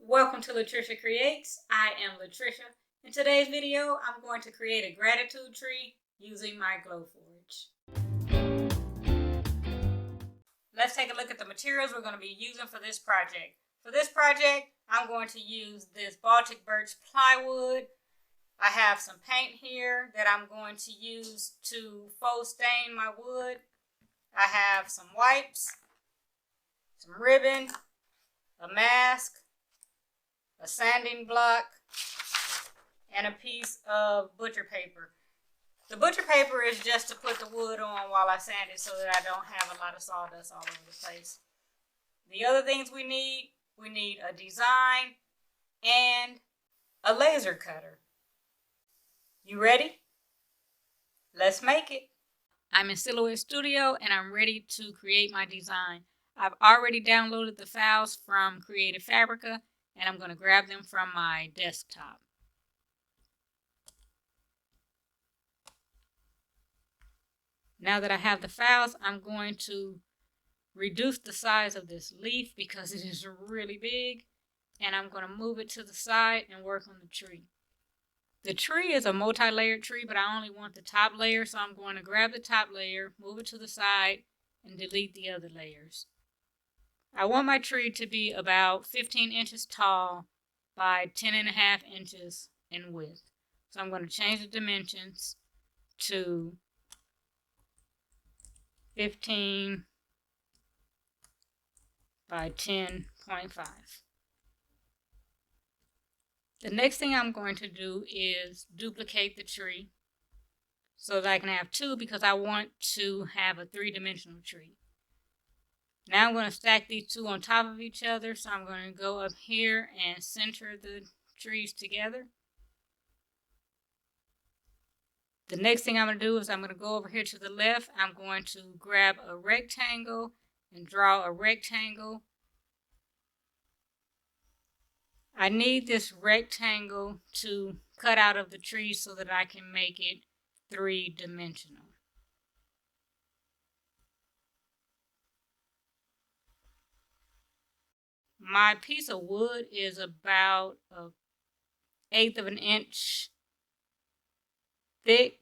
Welcome to Latricia Creates. I am Latricia. In today's video, I'm going to create a gratitude tree using my Glowforge. Let's take a look at the materials we're going to be using for this project. For this project, I'm going to use this Baltic birch plywood. I have some paint here that I'm going to use to faux stain my wood. I have some wipes, some ribbon, a mask, a sanding block, and a piece of butcher paper. The butcher paper is just to put the wood on while I sand it so that I don't have a lot of sawdust all over the place. The other things we need a design and a laser cutter. You ready? Let's make it. I'm in Silhouette Studio and I'm ready to create my design. I've already downloaded the files from Creative Fabrica and I'm going to grab them from my desktop. Now that I have the files, I'm going to reduce the size of this leaf because it is really big, and I'm going to move it to the side and work on the tree. The tree is a multi-layered tree, but I only want the top layer, so I'm going to grab the top layer, move it to the side, and delete the other layers. I want my tree to be about 15 inches tall by 10.5 inches in width. So I'm going to change the dimensions to 15 by 10.5. The next thing I'm going to do is duplicate the tree so that I can have two, because I want to have a three-dimensional tree. Now I'm going to stack these two on top of each other, so I'm going to go up here and center the trees together. The next thing I'm going to do is I'm going to go over here to the left. I'm going to grab a rectangle and draw a rectangle. I need this rectangle to cut out of the tree so that I can make it three-dimensional. My piece of wood is about 1/8 of an inch thick,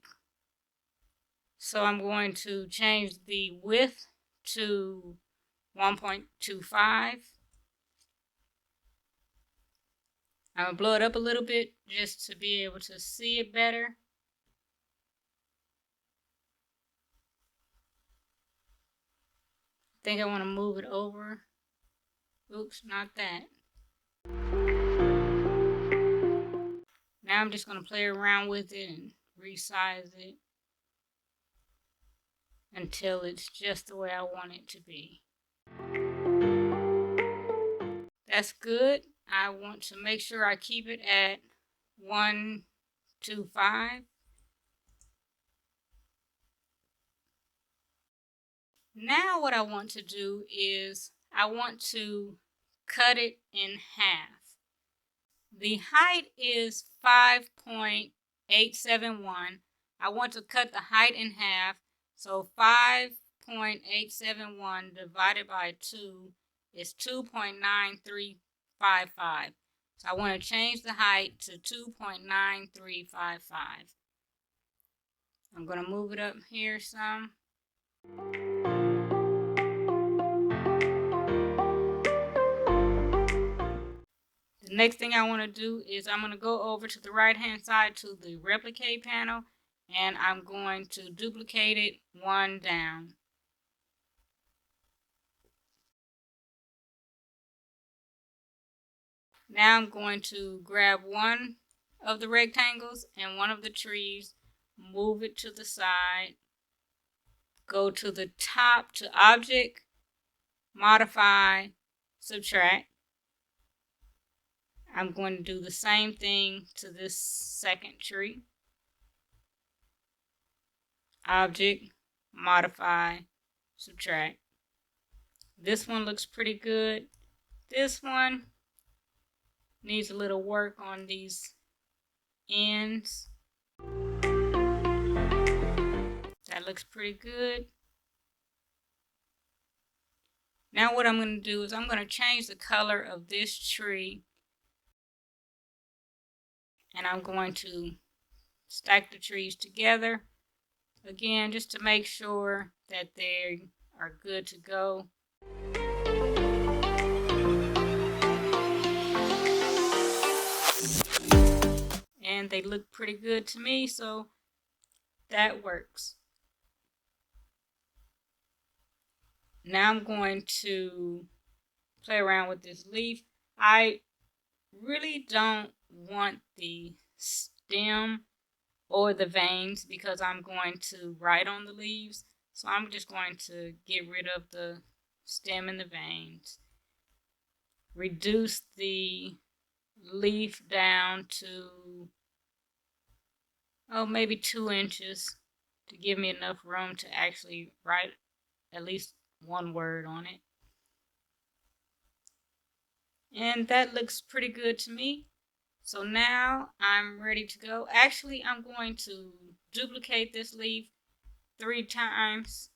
so I'm going to change the width to 1.25. I'm going to blow it up a little bit just to be able to see it better. I think I want to move it over. Oops, not that. Now I'm just going to play around with it and resize it until it's just the way I want it to be. That's good. I want to make sure I keep it at 1.25. Now what I want to do is I want to cut it in half. The height is 5.871. I want to cut the height in half, so 5.871 divided by 2 is 2.9355. So I want to change the height to 2.9355. I'm going to move it up here some. The next thing I want to do is I'm going to go over to the right hand side to the replicate panel, and I'm going to duplicate it one down. Now I'm going to grab one of the rectangles and one of the trees, move it to the side, go to the top to Object, Modify, Subtract. I'm going to do the same thing to this second tree. Object, Modify, Subtract. This one looks pretty good. This one needs a little work on these ends. That looks pretty good. Now what I'm going to do is I'm going to change the color of this tree And I'm going to stack the trees together again just to make sure that they are good to go. And they look pretty good to me, so that works. Now I'm going to play around with this leaf. I really don't want the stem or the veins because I'm going to write on the leaves. So I'm just going to get rid of the stem and the veins. Reduce the leaf down to, maybe 2 inches to give me enough room to actually write at least one word on it. And that looks pretty good to me. So now I'm ready to go. Actually, I'm going to duplicate this leaf 3 times.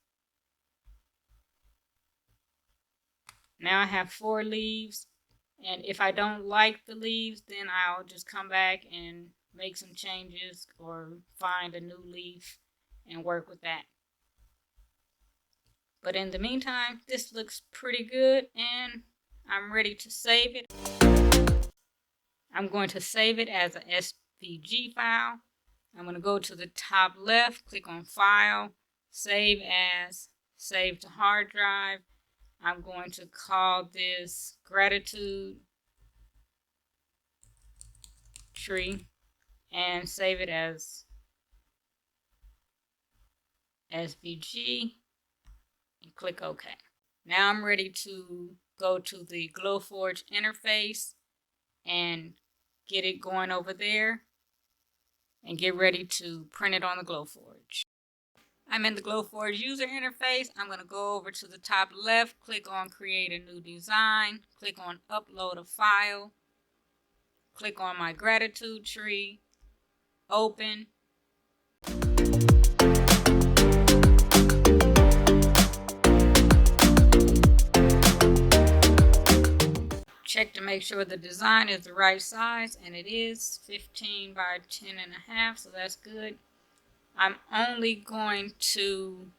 Now I have 4 leaves. And if I don't like the leaves, then I'll just come back and make some changes or find a new leaf and work with that. But in the meantime, this looks pretty good and I'm ready to save it. I'm going to save it as an SVG file. I'm going to go to the top left, click on File, Save As, Save to Hard Drive. I'm going to call this Gratitude Tree and save it as SVG and click OK. Now I'm ready to go to the Glowforge interface and get it going over there and get ready to print it on the Glowforge. I'm in the Glowforge user interface. I'm going to go over to the top left, click on Create a New Design, click on Upload a File, click on my Gratitude Tree, Open. Check to make sure the design is the right size, and it is 15 by 10.5, so that's good. I'm only going to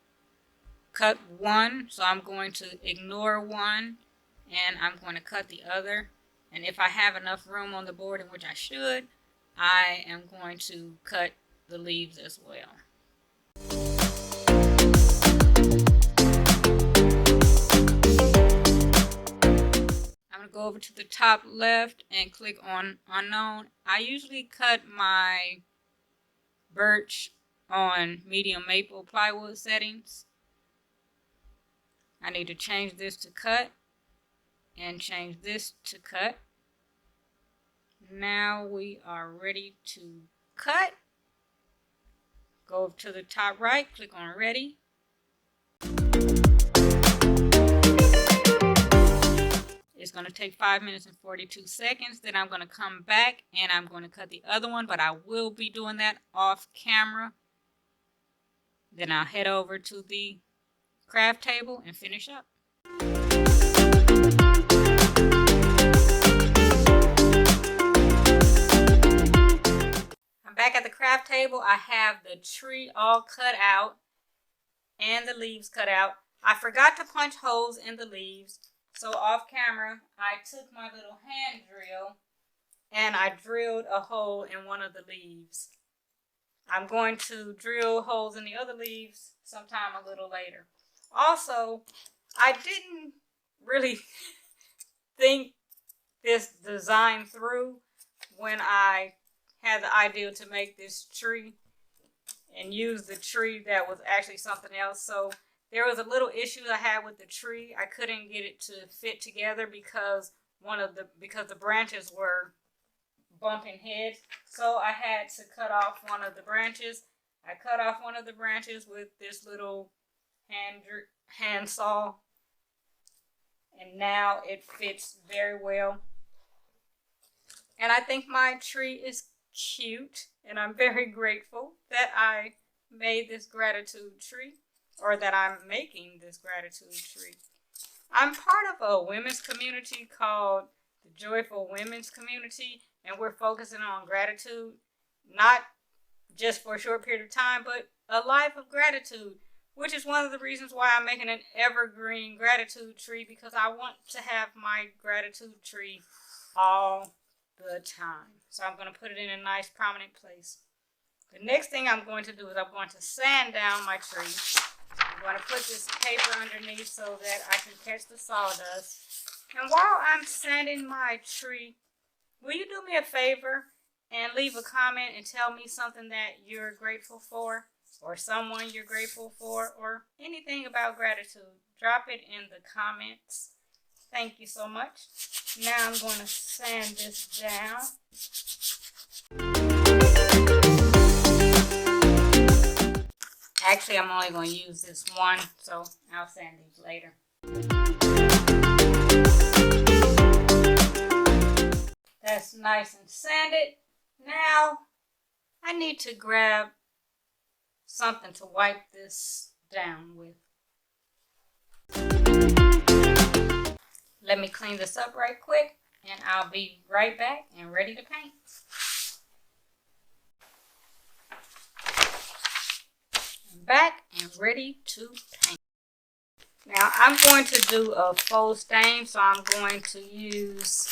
cut one, so I'm going to ignore one, and I'm going to cut the other. And if I have enough room on the board, in which I should, I am going to cut the leaves as well. I'm going to go over to the top left and click on Unknown. I usually cut my birch on medium maple plywood settings. I need to change this to cut and change this to cut. Now we are ready to cut. Go up to the top right, click on Ready. It's going to take 5 minutes and 42 seconds. Then I'm going to come back and I'm going to cut the other one, but I will be doing that off camera. Then I'll head over to the craft table and finish up. I'm back at the craft table. I have the tree all cut out and the leaves cut out. I forgot to punch holes in the leaves, so off camera I took my little hand drill and I drilled a hole in one of the leaves. I'm going to drill holes in the other leaves sometime a little later. Also, I didn't really think this design through when I had the idea to make this tree and use the tree that was actually something else. So there was a little issue I had with the tree. I couldn't get it to fit together because the branches were bumping heads. So I had to cut off one of the branches. I cut off one of the branches with this little hand saw, and now it fits very well. And I think my tree is cute, and I'm very grateful that I made this gratitude tree, or that I'm making this gratitude tree. I'm part of a women's community called the Joyful Women's Community, and we're focusing on gratitude, not just for a short period of time, but a life of gratitude, which is one of the reasons why I'm making an evergreen gratitude tree, because I want to have my gratitude tree all the time. So I'm going to put it in a nice prominent place. The next thing I'm going to do is I'm going to sand down my tree. I'm going to put this paper underneath so that I can catch the sawdust. And while I'm sanding my tree, will you do me a favor and leave a comment and tell me something that you're grateful for, or someone you're grateful for, or anything about gratitude? Drop it in the comments. Thank you so much. Now I'm going to sand this down. Actually, I'm only going to use this one, so I'll sand these later. That's nice and sanded. Now, I need to grab something to wipe this down with. Let me clean this up right quick, and I'll be right back and ready to paint. I'm back and ready to paint. Now, I'm going to do a faux stain, so I'm going to use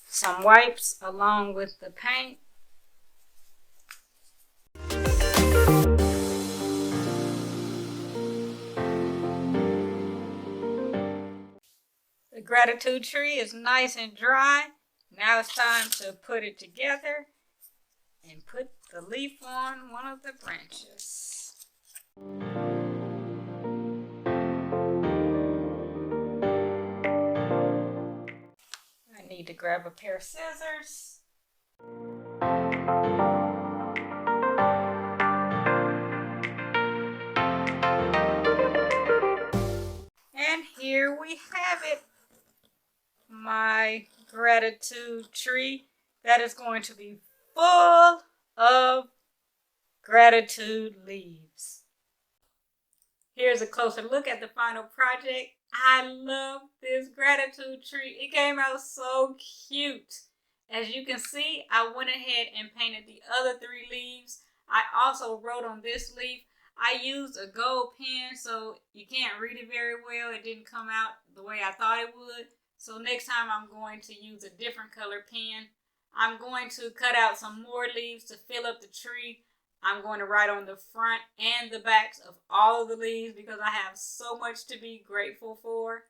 some wipes along with the paint. The gratitude tree is nice and dry. Now it's time to put it together and put the leaf on one of the branches. I need to grab a pair of scissors. And here we have it. My gratitude tree that is going to be full of gratitude leaves. Here's a closer look at the final project. I love this gratitude tree. It came out so cute. As you can see, I went ahead and painted the other 3 leaves. I also wrote on this leaf. I used a gold pen, so you can't read it very well. It didn't come out the way I thought it would. So next time I'm going to use a different color pen. I'm going to cut out some more leaves to fill up the tree. I'm going to write on the front and the backs of all of the leaves because I have so much to be grateful for.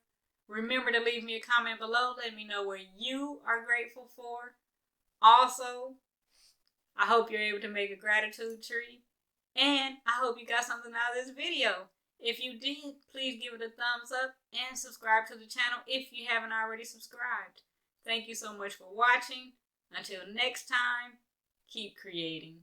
Remember to leave me a comment below. Let me know what you are grateful for. Also, I hope you're able to make a gratitude tree. And I hope you got something out of this video. If you did, please give it a thumbs up and subscribe to the channel if you haven't already subscribed. Thank you so much for watching. Until next time, keep creating.